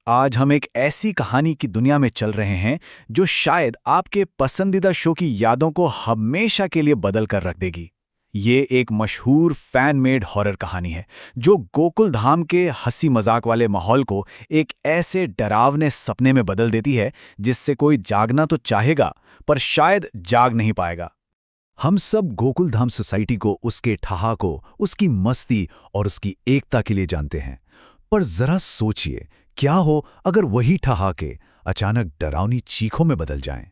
आज हम एक ऐसी कहानी की दुनिया में चल रहे हैं जो शायद आपके पसंदीदा शो की यादों को हमेशा के लिए बदल कर रख देगी। ये एक मशहूर फैन मेड हॉरर कहानी है जो गोकुल धाम के हंसी मजाक वाले माहौल को एक ऐसे डरावने सपने में बदल देती है जिससे कोई जागना तो चाहेगा पर शायद जाग नहीं पाएगा। हम सब गोकुल धाम सोसाइटी को उसके ठहाकों, उसकी मस्ती और उसकी एकता के लिए जानते हैं। पर जरा सोचिए, क्या हो अगर वही ठहाके अचानक डरावनी चीखों में बदल जाएं?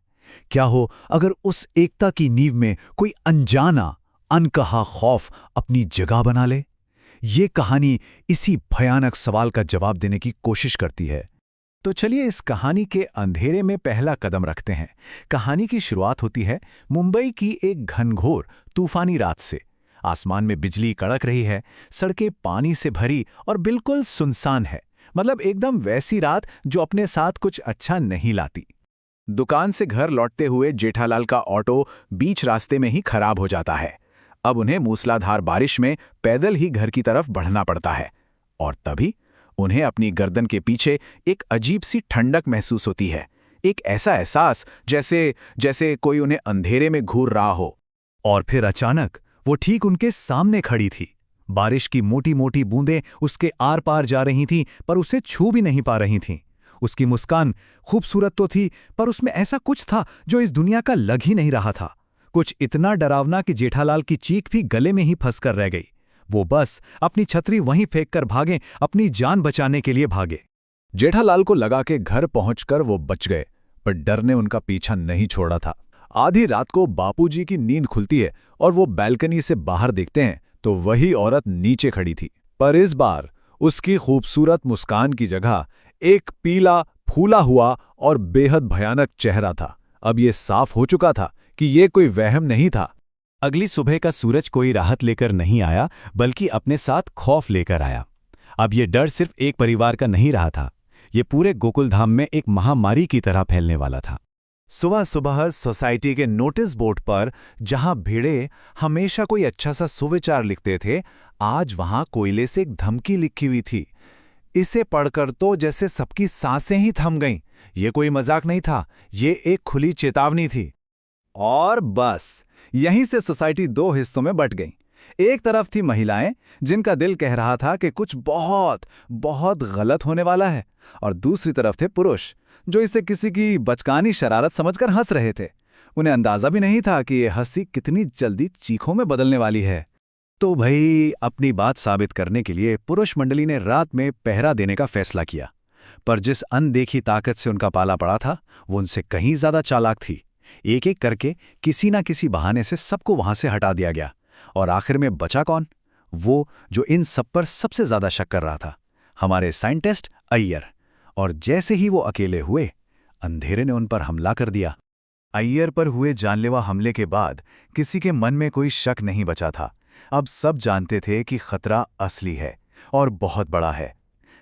क्या हो अगर उस एकता की नींव में कोई अनजाना, अनकहा खौफ अपनी जगह बना ले? ये कहानी इसी भयानक सवाल का जवाब देने की कोशिश करती है। तो चलिए इस कहानी के अंधेरे में पहला कदम रखते हैं। कहानी की शुरुआत होती है मुंबई की एक घनघोर तूफानी रात से। आसमान में बिजली कड़क रही है, सड़कें पानी से भरी और बिल्कुल सुनसान है। मतलब एकदम वैसी रात जो अपने साथ कुछ अच्छा नहीं लाती। दुकान से घर लौटते हुए जेठालाल का ऑटो बीच रास्ते में ही खराब हो जाता है। अब उन्हें मूसलाधार बारिश में पैदल ही घर की तरफ बढ़ना पड़ता है। और तभी उन्हें अपनी गर्दन के पीछे एक अजीब सी ठंडक महसूस होती है। एक ऐसा एहसास जैसे कोई उन्हें अंधेरे में घूर रहा हो। और फिर अचानक वो ठीक उनके सामने खड़ी थी। बारिश की मोटी मोटी बूंदें उसके आर पार जा रही थीं पर उसे छू भी नहीं पा रही थीं। उसकी मुस्कान खूबसूरत तो थी पर उसमें ऐसा कुछ था जो इस दुनिया का लग ही नहीं रहा था। कुछ इतना डरावना कि जेठालाल की चीख भी गले में ही फंस कर रह गई। वो बस अपनी छतरी वहीं फेंक कर भागे, अपनी जान बचाने के लिए भागे। जेठालाल को लगा कि घर पहुंचकर वो बच गए, पर डर ने उनका पीछा नहीं छोड़ा था। आधी रात को बापूजी की नींद खुलती है और वो बैल्कनी से बाहर देखते हैं तो वही औरत नीचे खड़ी थी। पर इस बार उसकी खूबसूरत मुस्कान की जगह एक पीला, फूला हुआ और बेहद भयानक चेहरा था। अब ये साफ हो चुका था कि ये कोई वहम नहीं था। अगली सुबह का सूरज कोई राहत लेकर नहीं आया, बल्कि अपने साथ खौफ लेकर आया। अब ये डर सिर्फ एक परिवार का नहीं रहा था, ये पूरे गोकुलधाम में एक महामारी की तरह फैलने वाला था। सुबह सुबह सोसाइटी के नोटिस बोर्ड पर जहां भीड़े हमेशा कोई अच्छा सा सुविचार लिखते थे, आज वहां कोयले से एक धमकी लिखी हुई थी। इसे पढ़कर तो जैसे सबकी सांसें ही थम गईं। ये कोई मजाक नहीं था, ये एक खुली चेतावनी थी। और बस यहीं से सोसाइटी दो हिस्सों में बंट गई। एक तरफ थी महिलाएं जिनका दिल कह रहा था कि कुछ बहुत बहुत गलत होने वाला है, और दूसरी तरफ थे पुरुष जो इसे किसी की बचकानी शरारत समझकर हंस रहे थे। उन्हें अंदाजा भी नहीं था कि ये हंसी कितनी जल्दी चीखों में बदलने वाली है। तो भाई, अपनी बात साबित करने के लिए पुरुष मंडली ने रात में पहरा देने का फैसला किया। पर जिस अनदेखी ताकत से उनका पाला पड़ा था वो उनसे कहीं ज्यादा चालाक थी। एक एक करके किसी ना किसी बहाने से सबको वहां से हटा दिया गया, और आखिर में बचा कौन? वो जो इन सब पर सबसे ज्यादा शक कर रहा था, हमारे साइंटिस्ट अय्यर। और जैसे ही वो अकेले हुए, अंधेरे ने उन पर हमला कर दिया। अय्यर पर हुए जानलेवा हमले के बाद किसी के मन में कोई शक नहीं बचा था। अब सब जानते थे कि खतरा असली है और बहुत बड़ा है।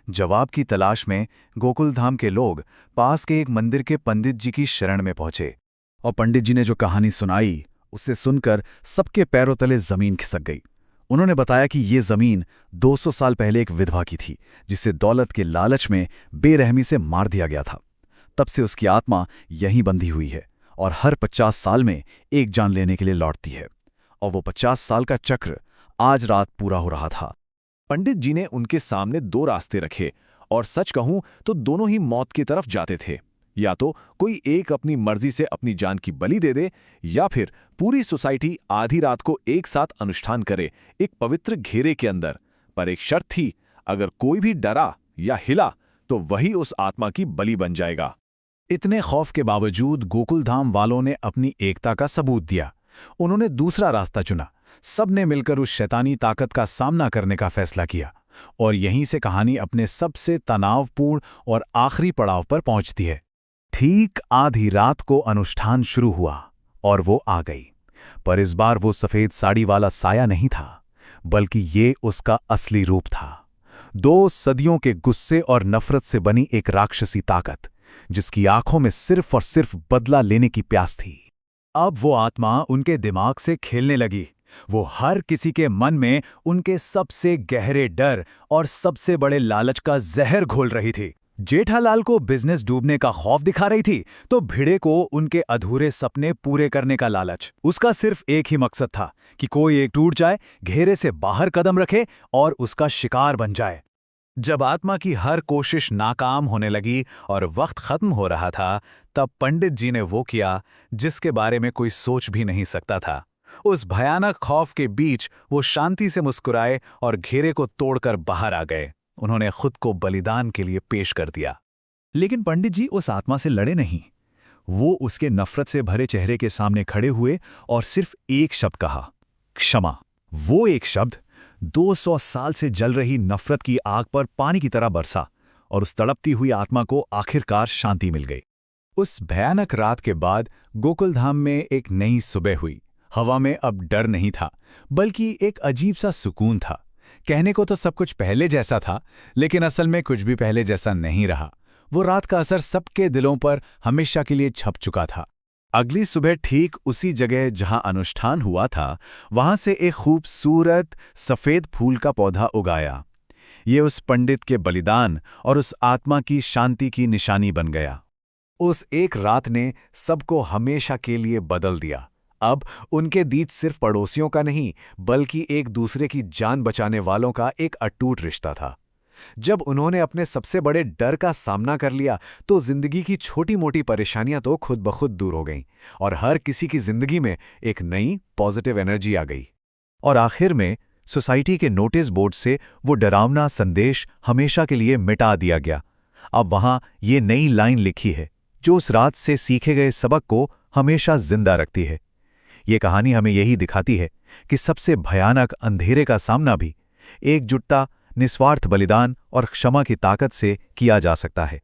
जवाब की तलाश में गोकुलधाम के लोग पास के एक मंदिर के पंडित जी की शरण में पहुंचे, और पंडित जी ने जो कहानी सुनाई उसे सुनकर सबके पैरों तले जमीन खिसक गई। उन्होंने बताया कि ये जमीन 200 साल पहले एक विधवा की थी, जिसे दौलत के लालच में बेरहमी से मार दिया गया था। तब से उसकी आत्मा यहीं बंधी हुई है और हर 50 साल में एक जान लेने के लिए लौटती है। और वो 50 साल का चक्र आज रात पूरा हो रहा था। पंडित जी ने उनके सामने दो रास्ते रखे, और सच कहूं तो दोनों ही मौत की तरफ जाते थे। या तो कोई एक अपनी मर्जी से अपनी जान की बलि दे दे, या फिर पूरी सोसाइटी आधी रात को एक साथ अनुष्ठान करे एक पवित्र घेरे के अंदर। पर एक शर्त थी, अगर कोई भी डरा या हिला तो वही उस आत्मा की बलि बन जाएगा। इतने खौफ के बावजूद गोकुलधाम वालों ने अपनी एकता का सबूत दिया। उन्होंने दूसरा रास्ता चुना। सबने मिलकर उस शैतानी ताकत का सामना करने का फैसला किया। और यहीं से कहानी अपने सबसे तनावपूर्ण और आखिरी पड़ाव पर पहुंचती है। ठीक आधी रात को अनुष्ठान शुरू हुआ और वो आ गई। पर इस बार वो सफेद साड़ी वाला साया नहीं था, बल्कि ये उसका असली रूप था। 2 सदियों के गुस्से और नफरत से बनी एक राक्षसी ताकत, जिसकी आंखों में सिर्फ और सिर्फ बदला लेने की प्यास थी। अब वो आत्मा उनके दिमाग से खेलने लगी। वो हर किसी के मन में उनके सबसे गहरे डर और सबसे बड़े लालच का जहर घोल रही थी। जेठालाल को बिजनेस डूबने का खौफ दिखा रही थी तो भिड़े को उनके अधूरे सपने पूरे करने का लालच। उसका सिर्फ एक ही मकसद था कि कोई एक टूट जाए, घेरे से बाहर कदम रखे और उसका शिकार बन जाए। जब आत्मा की हर कोशिश नाकाम होने लगी और वक्त खत्म हो रहा था, तब पंडित जी ने वो किया जिसके बारे में कोई सोच भी नहीं सकता था। उस भयानक खौफ के बीच वो शांति से मुस्कुराए और घेरे को तोड़कर बाहर आ गए। उन्होंने खुद को बलिदान के लिए पेश कर दिया। लेकिन पंडित जी उस आत्मा से लड़े नहीं। वो उसके नफरत से भरे चेहरे के सामने खड़े हुए और सिर्फ एक शब्द कहा, क्षमा। वो एक शब्द 200 साल से जल रही नफरत की आग पर पानी की तरह बरसा और उस तड़पती हुई आत्मा को आखिरकार शांति मिल गई। उस भयानक रात के बाद गोकुलधाम में एक नई सुबह हुई। हवा में अब डर नहीं था, बल्कि एक अजीब सा सुकून था। कहने को तो सब कुछ पहले जैसा था, लेकिन असल में कुछ भी पहले जैसा नहीं रहा। वो रात का असर सबके दिलों पर हमेशा के लिए छप चुका था। अगली सुबह ठीक उसी जगह जहां अनुष्ठान हुआ था, वहां से एक खूबसूरत सफेद फूल का पौधा उगाया। ये उस पंडित के बलिदान और उस आत्मा की शांति की निशानी बन गया। उस एक रात ने सबको हमेशा के लिए बदल दिया। अब उनके बीच सिर्फ पड़ोसियों का नहीं, बल्कि एक दूसरे की जान बचाने वालों का एक अटूट रिश्ता था। जब उन्होंने अपने सबसे बड़े डर का सामना कर लिया, तो जिंदगी की छोटी-मोटी परेशानियां तो खुद ब खुद दूर हो गईं और हर किसी की जिंदगी में एक नई पॉजिटिव एनर्जी आ गई। और आखिर में सोसाइटी के नोटिस बोर्ड से वो डरावना संदेश हमेशा के लिए मिटा दिया गया। अब वहां ये नई लाइन लिखी है, जो उस रात से सीखे गए सबक को हमेशा जिंदा रखती है। ये कहानी हमें यही दिखाती है कि सबसे भयानक अंधेरे का सामना भी एकजुटता, निस्वार्थ बलिदान और क्षमा की ताकत से किया जा सकता है।